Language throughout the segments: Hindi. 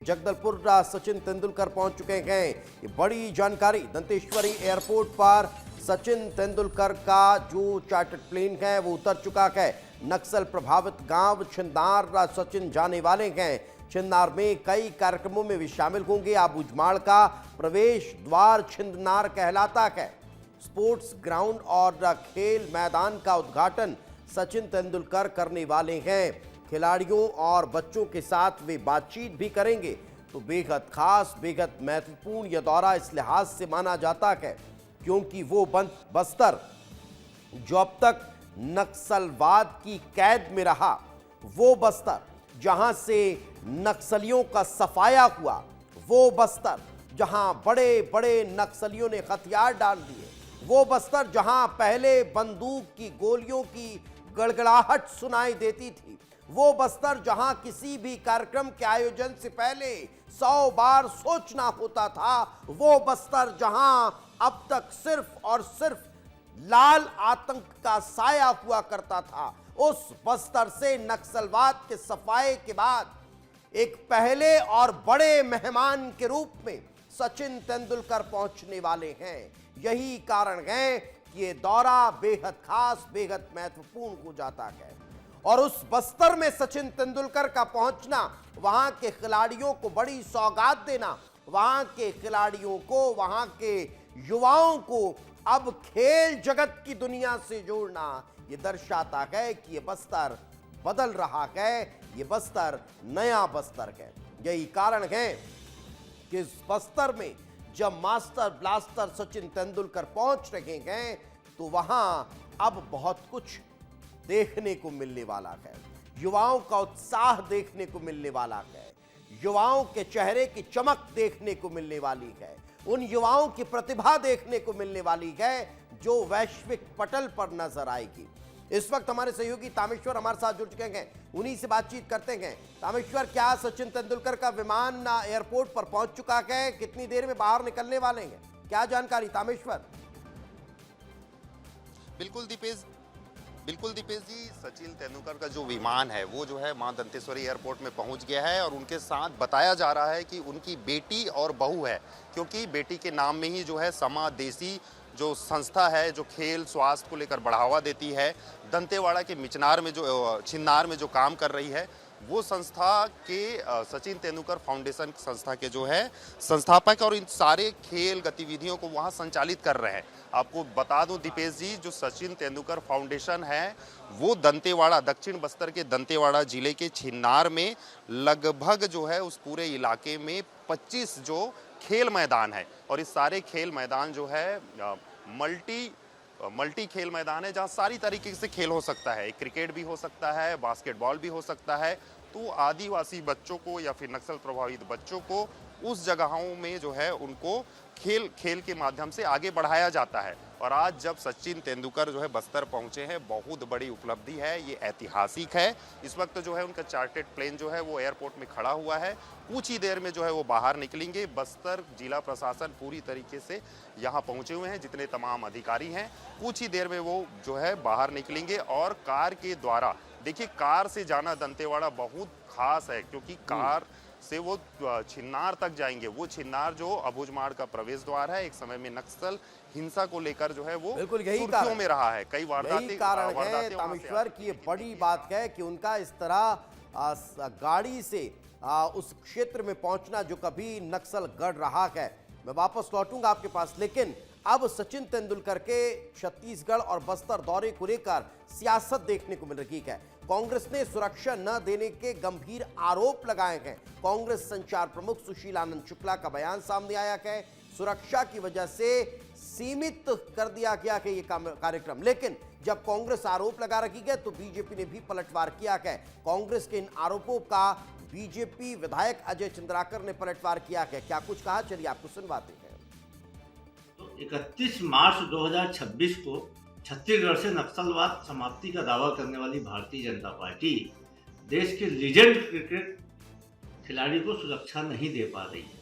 जगदलपुर सचिन तेंदुलकर पहुंच चुके हैं। ये बड़ी जानकारी, दंतेश्वरी एयरपोर्ट पर सचिन तेंदुलकर का जो चार्टर्ड प्लेन है वो उतर चुका है। नक्सल प्रभावित गांव छिंदनार सचिन जाने वाले हैं। छिंदनार में कई कार्यक्रमों में भी शामिल होंगे। आबूझमाड़ का प्रवेश द्वार छिंदनार कहलाता है। स्पोर्ट्स ग्राउंड और खेल मैदान का उद्घाटन सचिन तेंदुलकर करने वाले हैं। खिलाड़ियों और बच्चों के साथ वे बातचीत भी करेंगे। तो बेहद खास, बेहद महत्वपूर्ण यह दौरा इस लिहाज से माना जाता है क्योंकि वो बस्तर जो अब तक नक्सलवाद की कैद में रहा, वो बस्तर जहां से नक्सलियों का सफाया हुआ, वो बस्तर जहां बड़े बड़े नक्सलियों ने हथियार डाल दिए, वो बस्तर जहां पहले बंदूक की गोलियों की गड़गड़ाहट सुनाई देती थी, वो बस्तर जहां किसी भी कार्यक्रम के आयोजन से पहले 100 बार सोचना होता था, वो बस्तर जहां अब तक सिर्फ और सिर्फ लाल आतंक का साया हुआ करता था, उस बस्तर से नक्सलवाद के सफाए के बाद एक पहले और बड़े मेहमान के रूप में सचिन तेंदुलकर पहुंचने वाले हैं। यही कारण है कि ये दौरा बेहद खास, बेहद महत्वपूर्ण हो जाता है। और उस बस्तर में सचिन तेंदुलकर का पहुंचना, वहां के खिलाड़ियों को बड़ी सौगात देना, वहां के खिलाड़ियों को, वहां के युवाओं को अब खेल जगत की दुनिया से जोड़ना, यह दर्शाता है कि यह बस्तर बदल रहा है, यह बस्तर नया बस्तर है। यही कारण है कि इस बस्तर में जब मास्टर ब्लास्टर सचिन तेंदुलकर पहुंच रहे हैं तो वहां अब बहुत कुछ देखने को मिलने वाला है। युवाओं का उत्साह देखने को मिलने वाला है, युवाओं के चेहरे की चमक देखने को मिलने वाली है, उन युवाओं की प्रतिभा देखने को मिलने वाली है जो वैश्विक पटल पर नजर आएगी। इस वक्त हमारे सहयोगी तामेश्वर हमारे साथ जुड़ चुके हैं, उन्हीं से बातचीत करते हैं। तामेश्वर, क्या सचिन तेंदुलकर का विमान एयरपोर्ट पर पहुंच चुका है? कितनी देर में बाहर निकलने वाले हैं? क्या जानकारी तामेश्वर? बिल्कुल दीपेश जी, सचिन तेंदुलकर का जो विमान है वो जो है मां दंतेश्वरी एयरपोर्ट में पहुंच गया है और उनके साथ बताया जा रहा है कि उनकी बेटी और बहू है, क्योंकि बेटी के नाम में ही जो है समादेशी जो संस्था है जो खेल स्वास्थ्य को लेकर बढ़ावा देती है, दंतेवाड़ा के छिन्नार में जो काम कर रही है, वो संस्था के सचिन तेंदुलकर फाउंडेशन संस्था के जो है संस्थापक और इन सारे खेल गतिविधियों को वहाँ संचालित कर रहे हैं। आपको बता दूं दीपेश जी, जो सचिन तेंदुलकर फाउंडेशन है वो दंतेवाड़ा, दक्षिण बस्तर के दंतेवाड़ा जिले के छिन्नार में लगभग जो है उस पूरे इलाके में 25 जो खेल मैदान है, और इस सारे खेल मैदान जो है मल्टी खेल मैदान है जहां सारी तरीके से खेल हो सकता है। क्रिकेट भी हो सकता है, बास्केटबॉल भी हो सकता है। तो आदिवासी बच्चों को या फिर नक्सल प्रभावित बच्चों को उस जगहों में जो है उनको खेल के माध्यम से आगे बढ़ाया जाता है। और आज जब सचिन तेंदुलकर जो है बस्तर पहुंचे हैं, बहुत बड़ी उपलब्धि है, ये ऐतिहासिक है। इस वक्त जो है उनका चार्टर्ड प्लेन जो है वो एयरपोर्ट में खड़ा हुआ है, कुछ ही देर में जो है वो बाहर निकलेंगे। बस्तर जिला प्रशासन पूरी तरीके से यहाँ पहुंचे हुए हैं, जितने तमाम अधिकारी हैं, कुछ ही देर में वो जो है बाहर निकलेंगे। और कार के द्वारा, देखिए कार से जाना दंतेवाड़ा बहुत खास है, क्योंकि कार से वो छिन्नार तक जाएंगे। वो छिन्नार जो अबूझमाड़ का प्रवेश द्वार है, एक समय में नक्सल हिंसा को लेकर जो है वो सुर्खियों में रहा है। कई वारदातें तामेश्वर की ये बड़ी बात है कि उनका इस तरह गाड़ी से उस क्षेत्र में पहुंचना जो कभी नक्सल गढ़ रहा है। मैं वापस लौटूंगा आपके पास, लेकिन अब सचिन तेंदुलकर के छत्तीसगढ़ और बस्तर दौरे को लेकर सियासत देखने को मिल रही है। कांग्रेस ने सुरक्षा न देने के गंभीर आरोप लगाए हैं। कांग्रेस संचार प्रमुख सुशील आनंद शुक्ला का बयान सामने आया है, सुरक्षा की वजह से सीमित कर दिया गया है ये कार्यक्रम। लेकिन जब कांग्रेस आरोप लगा रही है तो बीजेपी ने भी पलटवार किया है। कांग्रेस के इन आरोपों का बीजेपी विधायक अजय चंद्राकर ने पलटवार किया है। क्या कुछ कहा, चलिए आपको सुनवाते हैं। तो 31 मार्च 2026 को छत्तीसगढ़ से नक्सलवाद समाप्ति का दावा करने वाली भारतीय जनता पार्टी देश के लीजेंड क्रिकेट खिलाड़ी को सुरक्षा नहीं दे पा रही है,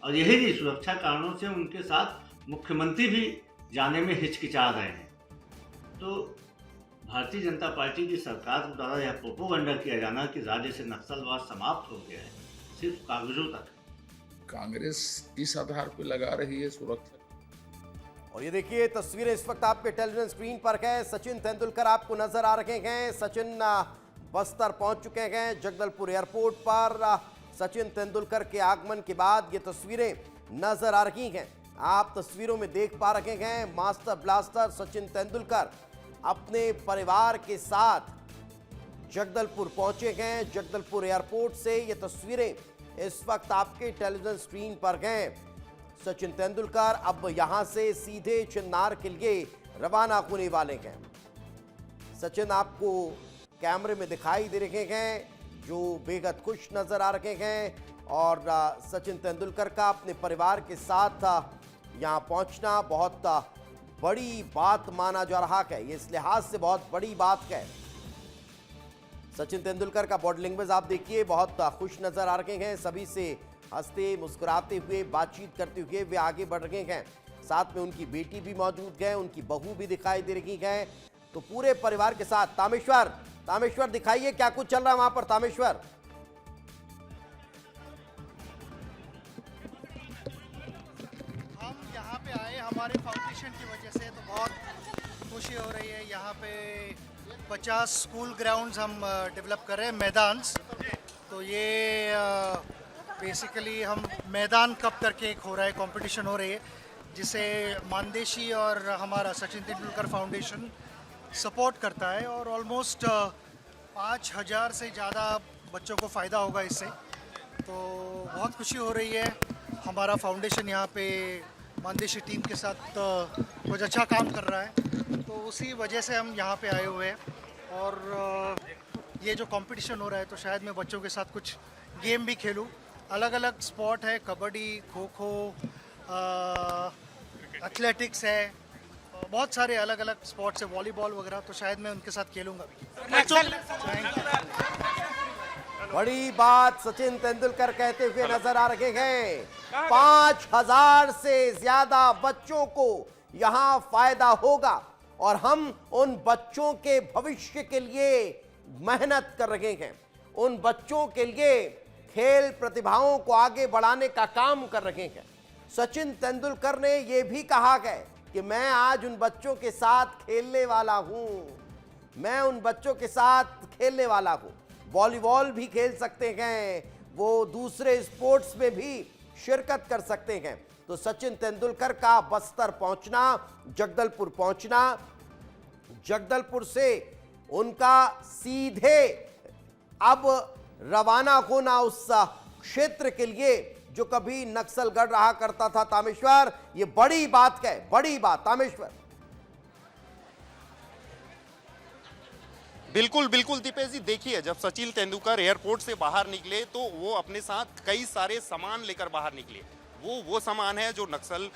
और यही नहीं, सुरक्षा कारणों से उनके साथ मुख्यमंत्री भी जाने में हिचकिचा रहे हैं। तो भारतीय जनता पार्टी की सरकार द्वारा यह प्रोपोगंडा किया जाना कि राज्य से नक्सलवाद समाप्त हो गया है, सिर्फ कागजों तक है। कांग्रेस किस आधार पर लगा रही है सुरक्षा? और ये देखिए तस्वीरें इस वक्त आपके टेलीविजन स्क्रीन पर है। सचिन तेंदुलकर आपको नजर आ रहे हैं। सचिन बस्तर पहुंच चुके हैं। जगदलपुर एयरपोर्ट पर सचिन तेंदुलकर के आगमन के बाद ये तस्वीरें नजर आ रही हैं। आप तस्वीरों में देख पा रहे हैं मास्टर ब्लास्टर सचिन तेंदुलकर अपने परिवार के साथ जगदलपुर पहुंचे हैं। जगदलपुर एयरपोर्ट से ये तस्वीरें इस वक्त आपके टेलीविजन स्क्रीन पर हैं। सचिन तेंदुलकर अब यहां से सीधे चिन्नार के लिए रवाना होने वाले हैं। सचिन आपको कैमरे में दिखाई दे रहे हैं, जो बेहद खुश नजर आ रहे हैं। और सचिन तेंदुलकर का अपने परिवार के साथ यहां पहुंचना बहुत बड़ी बात माना जा रहा है। ये इस लिहाज से बहुत बड़ी बात है। सचिन तेंदुलकर का बॉडी लैंग्वेज आप देखिए, बहुत खुश नजर आ रहे हैं। सभी से हंसते मुस्कुराते हुए बातचीत करते हुए वे आगे बढ़ रहे हैं। साथ में उनकी बेटी भी मौजूद है, उनकी बहू भी दिखाई दे रही है। तो पूरे परिवार के साथ तामेश्वर दिखाइए क्या कुछ चल रहा है वहां पर। तामेश्वर, हम यहाँ पे आए हमारे फाउंडेशन की वजह से, तो बहुत खुशी हो रही है। यहाँ पे 50 स्कूल ग्राउंड्स हम डेवलप कर रहे हैं, मैदान। तो ये बेसिकली हम मैदान कप करके एक हो रहा है, कंपटीशन हो रही है, जिसे मानदेशी और हमारा सचिन तेंदुलकर फाउंडेशन सपोर्ट करता है। और ऑलमोस्ट 5000 से ज़्यादा बच्चों को फ़ायदा होगा इससे। तो बहुत खुशी हो रही है। हमारा फाउंडेशन यहाँ पे मानदेशी टीम के साथ कुछ अच्छा काम कर रहा है, तो उसी वजह से हम यहाँ पे आए हुए हैं। और ये जो कंपटीशन हो रहा है, तो शायद मैं बच्चों के साथ कुछ गेम भी खेलूँ। अलग अलग स्पोर्ट है, कबड्डी, खो खो, एथलेटिक्स है, बहुत सारे अलग अलग स्पोर्ट्स है, वॉलीबॉल वगैरह। तो शायद मैं उनके साथ खेलूँगा भी। बड़ी बात सचिन तेंदुलकर कहते हुए नजर आ रहे हैं। 5000 से ज्यादा बच्चों को यहां फायदा होगा और हम उन बच्चों के भविष्य के लिए मेहनत कर रहे हैं। उन बच्चों के लिए खेल प्रतिभाओं को आगे बढ़ाने का काम कर रहे हैं। सचिन तेंदुलकर ने यह भी कहा है कि मैं आज उन बच्चों के साथ खेलने वाला हूं। मैं उन बच्चों के साथ खेलने वाला हूं। वॉलीबॉल भी खेल सकते हैं, वो दूसरे स्पोर्ट्स में भी शिरकत कर सकते हैं। तो सचिन तेंदुलकर का बस्तर पहुंचना, जगदलपुर पहुंचना, जगदलपुर से उनका सीधे अब रवाना होना उस क्षेत्र के लिए जो कभी नक्सलगढ़ रहा करता था। तामेश्वर, ये बड़ी बात है, बड़ी बात। तामेश्वर, बिल्कुल बिल्कुल दीपेश जी, देखिए जब सचिन तेंदुलकर एयरपोर्ट से बाहर निकले तो वो अपने साथ कई सारे सामान लेकर बाहर निकले। वो सामान है जो नक्सल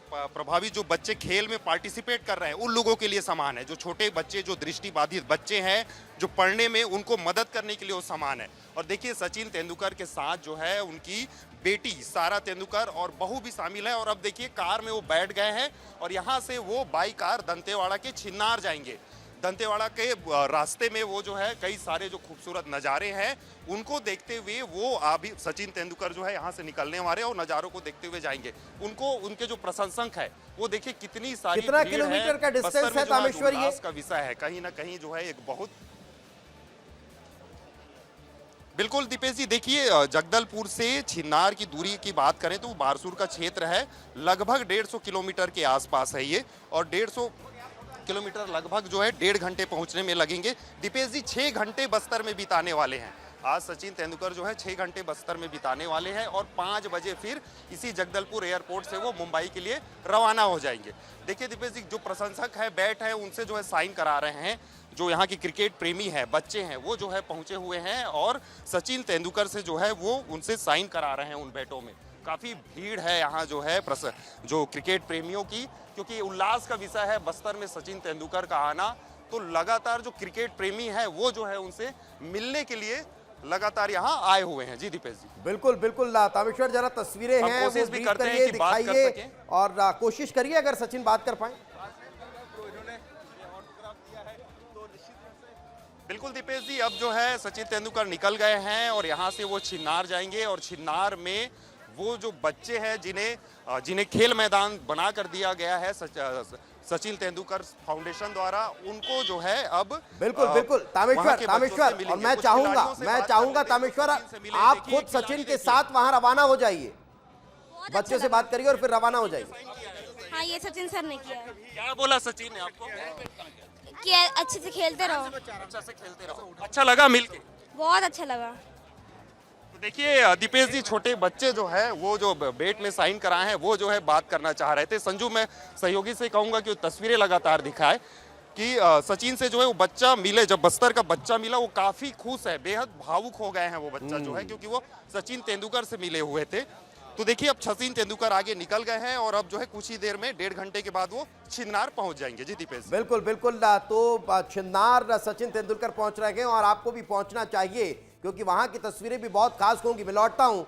प्रभावित जो बच्चे खेल में पार्टिसिपेट कर रहे हैं उन लोगों के लिए सामान है। जो छोटे बच्चे, जो दृष्टिबाधित बच्चे हैं, जो पढ़ने में उनको मदद करने के लिए वो सामान है। और देखिए सचिन तेंदुलकर के साथ जो है उनकी बेटी सारा तेंदुलकर और बहू भी शामिल है। और अब देखिए कार में वो बैठ गए हैं और यहाँ से वो बाई कार दंतेवाड़ा के छिन्नार जाएंगे। दंतेवाड़ा के रास्ते में वो जो है कई सारे जो खूबसूरत नज़ारे हैं उनको देखते हुए वो अभी सचिन तेंदुलकर जो है यहाँ से निकलने वाले और नज़ारों को देखते हुए जाएंगे। उनको उनके जो प्रशंसक है वो देखिए कितनी सारी कितना भीड़ किलोमीटर का डिस्टेंस बस्तर में है जो है तामेश्वर? ये उल्लास का विषय है, कहीं ना कहीं जो है एक बहुत। बिल्कुल दीपेश जी, देखिए जगदलपुर से छिन्नार की दूरी की बात करें तो बारसूर का क्षेत्र है, लगभग 150 किलोमीटर के आसपास है ये। और 150 किलोमीटर लगभग जो है 1.5 घंटे पहुंचने में लगेंगे। दीपेश जी 6 घंटे बस्तर में बिताने वाले हैं। आज सचिन तेंदुलकर जो है 6 घंटे बस्तर में बिताने वाले हैं और 5 बजे फिर इसी जगदलपुर एयरपोर्ट से वो मुंबई के लिए रवाना हो जाएंगे। देखिए दीपेश जी, जो प्रशंसक है बैठ है उनसे जो है साइन करा रहे हैं। जो यहाँ की क्रिकेट प्रेमी है, बच्चे हैं, वो जो है पहुंचे हुए हैं और सचिन तेंदुलकर से जो है वो उनसे साइन करा रहे हैं उन बैटों में। काफ़ी भीड़ है यहाँ जो है जो क्रिकेट प्रेमियों की, क्योंकि उल्लास का विषय है बस्तर में सचिन तेंदुलकर का आना। तो लगातार जो क्रिकेट प्रेमी है वो जो है उनसे मिलने के लिए लगातार यहाँ आए हुए हैं। जी दीपेश जी, बिल्कुल बिल्कुल। तामेश्वर, जरा तस्वीरें हैं वो कोशिश भी ब्रीफ करते हैं करिए, कि बात कर दिखाइए सकें। और कोशिश करिए अगर सचिन बात कर पाए। बिल्कुल दीपेश जी, अब जो है सचिन तेंदुलकर निकल गए हैं और यहाँ से वो छिन्नार जाएंगे और छिन्नार में वो जो बच्चे हैं जिन्हें खेल मैदान बना कर दिया गया है सचिन तेंदुलकर फाउंडेशन द्वारा, उनको जो है अब बिल्कुल बिल्कुल तामेश्वर और मैं चाहूंगा तामेश्वर आप खुद सचिन के साथ वहां रवाना हो जाइए, बच्चों से बात करिए और फिर रवाना हो जाइए। हाँ, ये सचिन सर ने किया है क्या बोला सचिन ने आपको? कि अच्छे से खेलते रहो। अच्छा से खेलते रहो। अच्छा लगा मिलके? बहुत अच्छा लगा। तो देखिए दीपेश जी, छोटे बच्चे जो है वो जो बेट में साइन कराए हैं वो जो है बात करना चाह रहे थे। संजू, मैं सहयोगी से कहूंगा कि वो तस्वीरें लगातार दिखाए कि सचिन से जो है वो बच्चा मिले, जब बस्तर का बच्चा मिला वो काफी खुश है, बेहद भावुक हो गए हैं वो बच्चा जो है, क्योंकि वो सचिन तेंदुलकर से मिले हुए थे। तो देखिए अब सचिन तेंदुलकर आगे निकल गए हैं और अब जो है कुछ ही देर में 1.5 घंटे के बाद वो छिन्नार पहुंच जाएंगे। जी दीपेश। बिल्कुल बिल्कुल, तो छिन्नार सचिन तेंदुलकर पहुंच रहे हैं और आपको भी पहुंचना चाहिए क्योंकि वहां की तस्वीरें भी बहुत खास होंगी। मैं लौटता हूं।